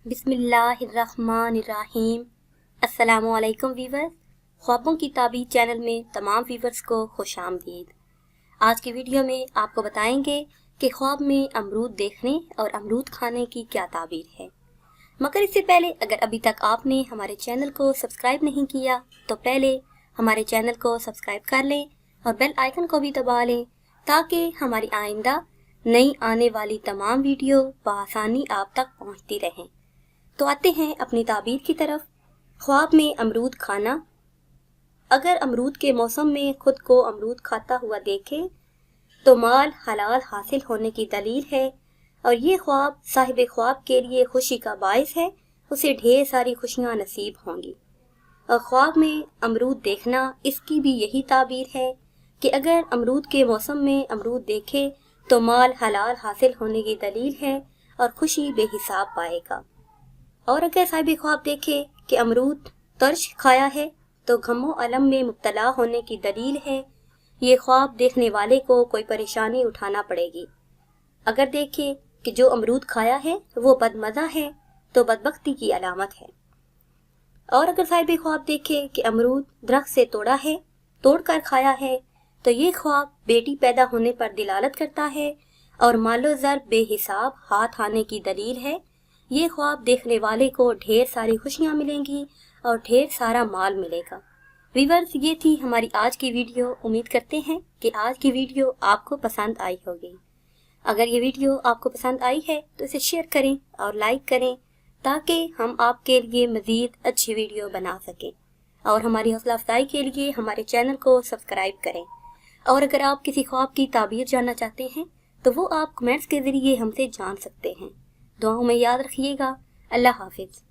बिस्मिल्लाहिर्रहमानिर्रहीम। अस्सलामुअलैकुम वीवर्स, ख्वाबों की ताबीर चैनल में तमाम वीवर्स को खुश आमदीद। आज की वीडियो में आपको बताएंगे कि ख्वाब में अमरूद देखने और अमरूद खाने की क्या ताबीर है। मगर इससे पहले अगर अभी तक आपने हमारे चैनल को सब्सक्राइब नहीं किया तो पहले हमारे चैनल को सब्सक्राइब कर लें और बेल आइकन को भी दबा लें ताकि हमारी आइंदा नई आने वाली तमाम वीडियो बआसानी आप तक पहुंचती रहें। तो आते हैं अपनी ताबीर की तरफ। ख्वाब में अमरूद खाना। अगर अमरूद के मौसम में खुद को अमरूद खाता हुआ देखे तो माल हलाल हासिल होने की दलील है और ये ख्वाब साहिब ख्वाब के लिए खुशी का बायस है, उसे ढेर सारी खुशियां नसीब होंगी। और ख्वाब में अमरूद देखना, इसकी भी यही ताबीर है कि अगर अमरूद के मौसम में अमरूद देखे तो माल हलाल हासिल होने की दलील है और खुशी बेहिसाब पाएगा। और अगर साहिब ख्वाब देखे कि अमरूद तर्श खाया है तो गमो अलम में मुब्तला होने की दलील है, ये ख्वाब देखने वाले को कोई परेशानी उठाना पड़ेगी। अगर देखे कि जो अमरूद खाया है वो बदमज़ा है तो बदबख्ती की अलामत है। और अगर साहिब ख्वाब देखे कि अमरूद दरख्त से तोड़ा है, तोड़ कर खाया है, तो ये ख्वाब बेटी पैदा होने पर दिलालत करता है और मालो ज़र बेहिसाब हाथ आने की दलील है। ये ख्वाब देखने वाले को ढेर सारी खुशियाँ मिलेंगी और ढेर सारा माल मिलेगा। व्यूअर्स, ये थी हमारी आज की वीडियो। उम्मीद करते हैं कि आज की वीडियो आपको पसंद आई होगी। अगर ये वीडियो आपको पसंद आई है तो इसे शेयर करें और लाइक करें ताकि हम आपके लिए मज़ीद अच्छी वीडियो बना सकें। और हमारी हौसला अफजाई के लिए हमारे चैनल को सब्सक्राइब करें। और अगर आप किसी ख्वाब की ताबीर जानना चाहते हैं तो वो आप कमेंट्स के ज़रिए हमसे जान सकते हैं। दुआओं में याद रखिएगा। अल्लाह हाफिज़।